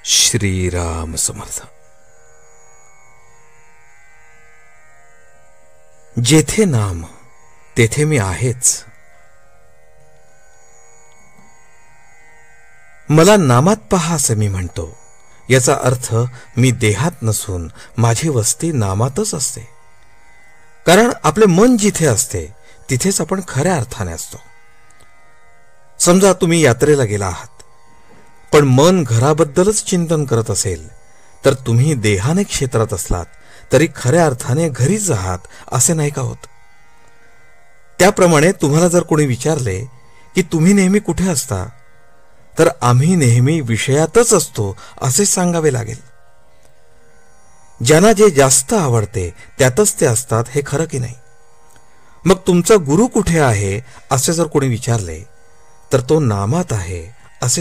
श्रीराम समर्थ. जेथे नाम तेथे मी आहेच. मला नामात पहा असे मी म्हणतो. याचा अर्थ मी देहात नसून माझी वस्ती नामातच असते. कारण आपले मन जिथे असते तिथेच आपण खऱ्या अर्थाने असतो. समजा तुम्ही यात्रेला गेला आहात, पण मन घराबद्दलच चिंतन करत असेल तर तुम्ही देहाने क्षेत्रात असलात तरी खऱ्या अर्थाने घरीच आहात असे नाही का होत. त्याप्रमाणे तुम्हाला जर कोणी विचारले की तुम्ही नेहमी कुठे असता, तर आम्ही नेहमी विषयातच असतो असे सांगावे लागेल. ज्यांना जे जास्त आवडते त्यातच ते असतात, हे खरं की नाही? मग तुमचा गुरु कुठे आहे असे जर कोणी विचारले तर तो नामात आहे